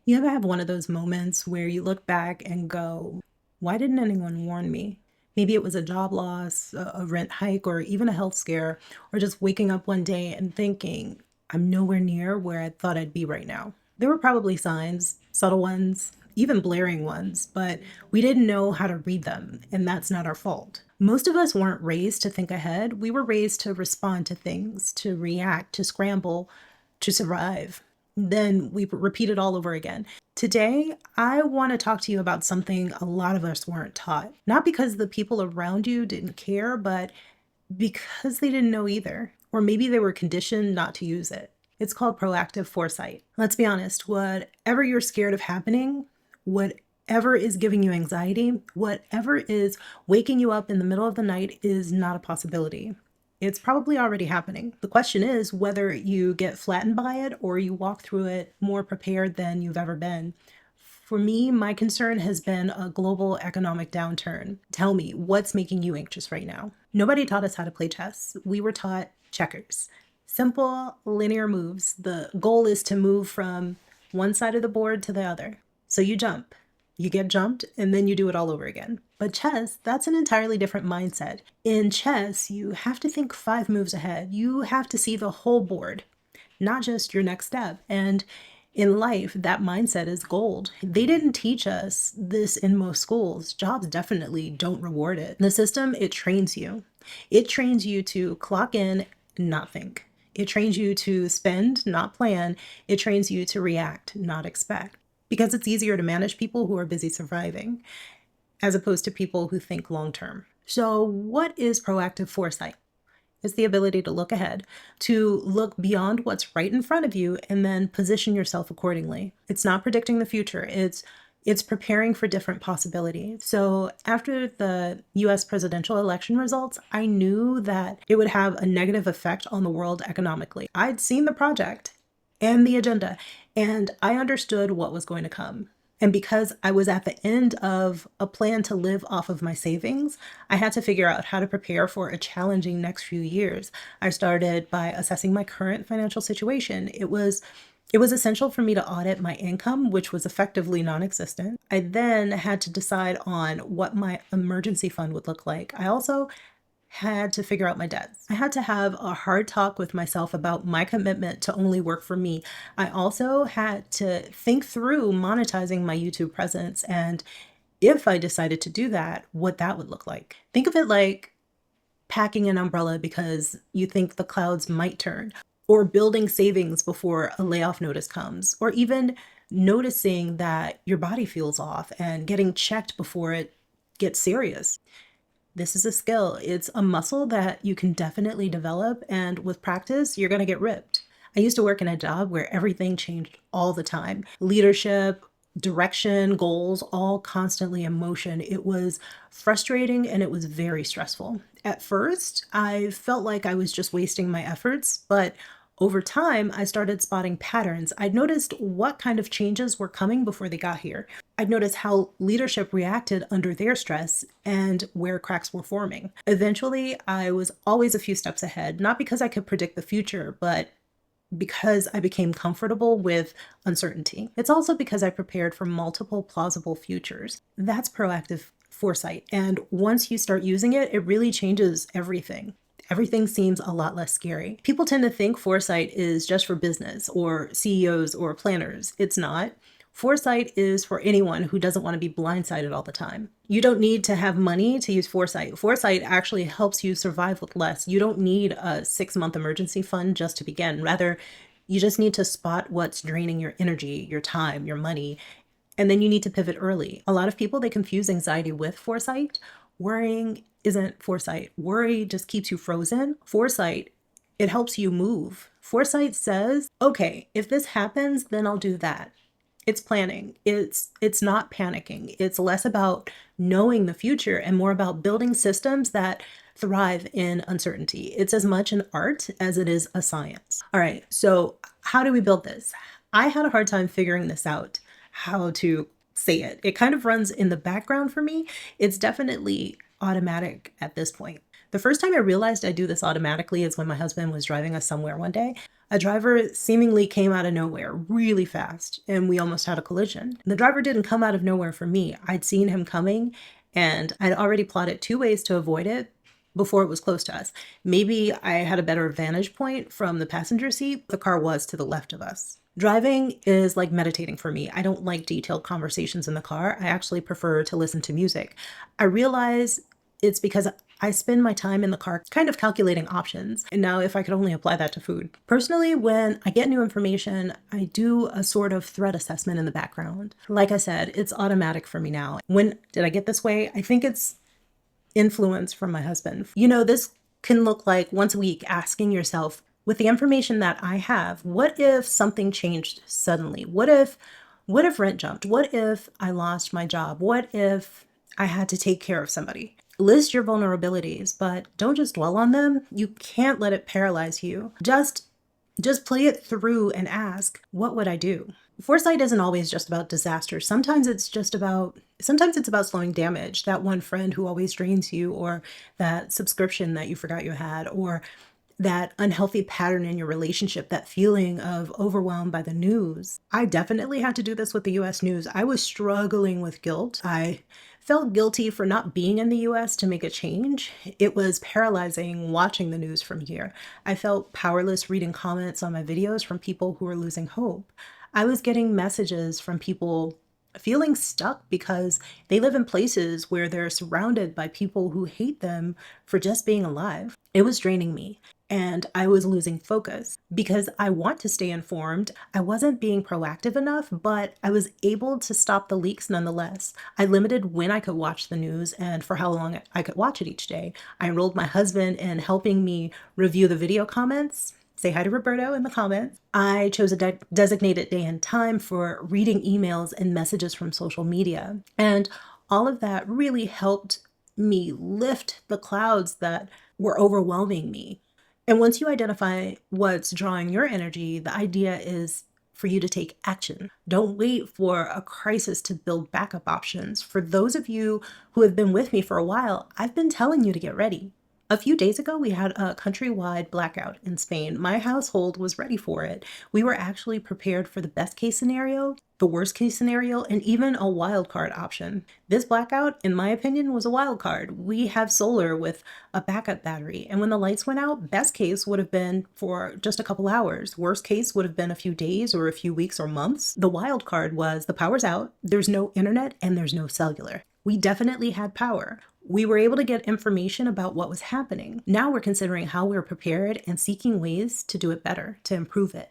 You ever have one of those moments where you look back and go, why didn't anyone warn me? Maybe it was a job loss, a rent hike, or even a health scare, or just waking up one day and thinking, I'm nowhere near where I thought I'd be right now. There were probably signs, subtle ones, even blaring ones, but we didn't know how to read them, and that's not our fault. Most of us weren't raised to think ahead. We were raised to respond to things, to react, to scramble, to survive. Then we repeat it all over again. Today, I want to talk to you about something a lot of us weren't taught. Not because the people around you didn't care, but because they didn't know either. Or maybe they were conditioned not to use it. It's called proactive foresight. Let's be honest, whatever you're scared of happening, whatever is giving you anxiety, whatever is waking you up in the middle of the night is not a possibility. It's probably already happening. The question is whether you get flattened by it or you walk through it more prepared than you've ever been. For me, my concern has been a global economic downturn. Tell me, what's making you anxious right now? Nobody taught us how to play chess. We were taught checkers. Simple, linear moves. The goal is to move from one side of the board to the other. So you jump, you get jumped, and then you do it all over again. But chess, that's an entirely different mindset. In chess, you have to think 5 moves ahead. You have to see the whole board, not just your next step. And in life, that mindset is gold. They didn't teach us this in most schools. Jobs definitely don't reward it. The system, it trains you. It trains you to clock in, not think. It trains you to spend, not plan. It trains you to react, not expect. Because it's easier to manage people who are busy surviving as opposed to people who think long term. So, what is proactive foresight? It's the ability to look ahead, to look beyond what's right in front of you and then position yourself accordingly. It's not predicting the future. It's preparing for different possibilities. So after the US presidential election results, I knew that it would have a negative effect on the world economically. I'd seen the project and the agenda, and I understood what was going to come. And because I was at the end of a plan to live off of my savings, I had to figure out how to prepare for a challenging next few years. I started by assessing my current financial situation. It was essential for me to audit my income, which was effectively non-existent. I then had to decide on what my emergency fund would look like. I also had to figure out my debts. I had to have a hard talk with myself about my commitment to only work for me. I also had to think through monetizing my YouTube presence and if I decided to do that, what that would look like. Think of it like packing an umbrella because you think the clouds might turn, or building savings before a layoff notice comes, or even noticing that your body feels off and getting checked before it gets serious. This is a skill. It's a muscle that you can definitely develop, and with practice, you're going to get ripped. I used to work in a job where everything changed all the time. Leadership, direction, goals, all constantly in motion. It was frustrating and it was very stressful. At first, I felt like I was just wasting my efforts, but over time, I started spotting patterns. I'd noticed what kind of changes were coming before they got here. I'd noticed how leadership reacted under their stress and where cracks were forming. Eventually, I was always a few steps ahead, not because I could predict the future, but because I became comfortable with uncertainty. It's also because I prepared for multiple plausible futures. That's proactive foresight. And once you start using it, it really changes everything. Everything seems a lot less scary. People tend to think foresight is just for business or CEOs or planners. It's not. Foresight is for anyone who doesn't want to be blindsided all the time. You don't need to have money to use foresight. Foresight actually helps you survive with less. You don't need a 6-month emergency fund just to begin. Rather, you just need to spot what's draining your energy, your time, your money, and then you need to pivot early. A lot of people, they confuse anxiety with foresight. Worrying isn't foresight. Worry just keeps you frozen. Foresight, it helps you move. Foresight says, okay, if this happens, then I'll do that. It's planning. It's not panicking. It's less about knowing the future and more about building systems that thrive in uncertainty. It's as much an art as it is a science. All right, so how do we build this? I had a hard time figuring this out, how to say it. It kind of runs in the background for me. It's definitely automatic at this point. The first time I realized I do this automatically is when my husband was driving us somewhere one day. A driver seemingly came out of nowhere really fast, and we almost had a collision. The driver didn't come out of nowhere for me. I'd seen him coming, and I'd already plotted 2 ways to avoid it before it was close to us. Maybe I had a better vantage point from the passenger seat. The car was to the left of us. Driving is like meditating for me. I don't like detailed conversations in the car. I actually prefer to listen to music. I realize it's because I spend my time in the car kind of calculating options. And now if I could only apply that to food. Personally, when I get new information, I do a sort of threat assessment in the background. Like I said, it's automatic for me now. When did I get this way? I think it's influence from my husband. This can look like once a week asking yourself, with the information that I have, what if something changed suddenly? What if rent jumped? What if I lost my job? What if I had to take care of somebody? List your vulnerabilities, but don't just dwell on them. You can't let it paralyze you. Just play it through and ask, what would I do? Foresight isn't always just about disaster. Sometimes it's about slowing damage. That one friend who always drains you, or that subscription that you forgot you had, or that unhealthy pattern in your relationship, that feeling of overwhelmed by the news. I definitely had to do this with the US news. I was struggling with guilt. I felt guilty for not being in the US to make a change. It was paralyzing watching the news from here. I felt powerless reading comments on my videos from people who were losing hope. I was getting messages from people feeling stuck because they live in places where they're surrounded by people who hate them for just being alive. It was draining me. And I was losing focus because I want to stay informed. I wasn't being proactive enough, but I was able to stop the leaks nonetheless. I limited when I could watch the news and for how long I could watch it each day. I enrolled my husband in helping me review the video comments. Say hi to Roberto in the comments. I chose a designated day and time for reading emails and messages from social media. And all of that really helped me lift the clouds that were overwhelming me. And once you identify what's drawing your energy, the idea is for you to take action. Don't wait for a crisis to build backup options. For those of you who have been with me for a while, I've been telling you to get ready. A few days ago, we had a countrywide blackout in Spain. My household was ready for it. We were actually prepared for the best case scenario, the worst case scenario, and even a wild card option. This blackout, in my opinion, was a wild card. We have solar with a backup battery, and when the lights went out, best case would have been for just a couple hours. Worst case would have been a few days or a few weeks or months. The wild card was the power's out, there's no internet, and there's no cellular. We definitely had power. We were able to get information about what was happening. Now we're considering how we're prepared and seeking ways to do it better, to improve it.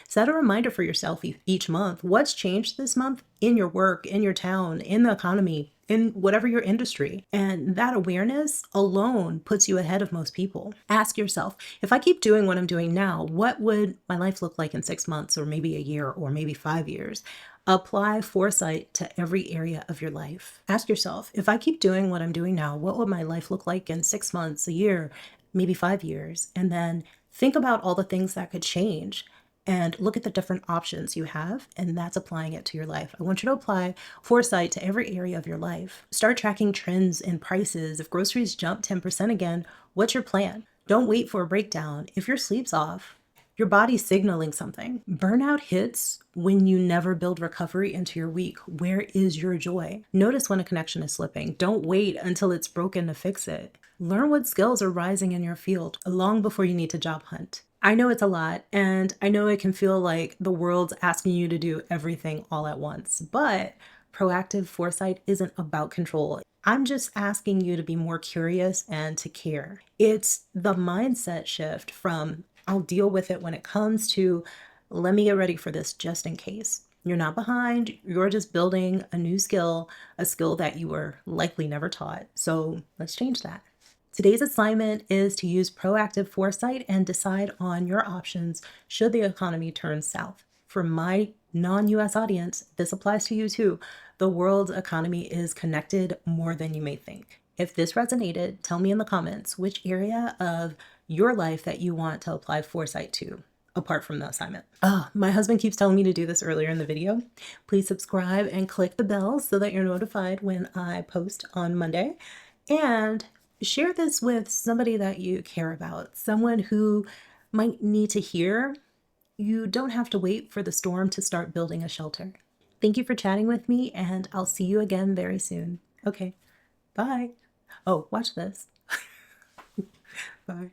Set a reminder for yourself each month. What's changed this month in your work, in your town, in the economy, in whatever your industry? And that awareness alone puts you ahead of most people. Ask yourself, if I keep doing what I'm doing now, what would my life look like in 6 months, or maybe a year, or maybe 5 years? Apply foresight to every area of your life. Ask yourself, if I keep doing what I'm doing now, what would my life look like in 6 months, a year, maybe 5 years? And then think about all the things that could change and look at the different options you have, and that's applying it to your life. I want you to apply foresight to every area of your life. Start tracking trends in prices. If groceries jump 10% again, what's your plan? Don't wait for a breakdown. If your sleep's off, your body's signaling something. Burnout hits when you never build recovery into your week. Where is your joy? Notice when a connection is slipping. Don't wait until it's broken to fix it. Learn what skills are rising in your field long before you need to job hunt. I know it's a lot, and I know it can feel like the world's asking you to do everything all at once, but proactive foresight isn't about control. I'm just asking you to be more curious and to care. It's the mindset shift from I'll deal with it when it comes to let me get ready for this just in case. You're not behind, you're just building a new skill, a skill that you were likely never taught. So let's change that. Today's assignment is to use proactive foresight and decide on your options should the economy turn south. For my non-US audience, this applies to you too. The world's economy is connected more than you may think. If this resonated, tell me in the comments which area of your life that you want to apply foresight to, apart from the assignment. My husband keeps telling me to do this earlier in the video. Please subscribe and click the bell so that you're notified when I post on Monday. And Share this with somebody that you care about, someone who might need to hear you don't have to wait for the storm to start building a shelter. Thank you for chatting with me, and I'll see you again very soon. Okay, bye. Oh, watch this. Bye.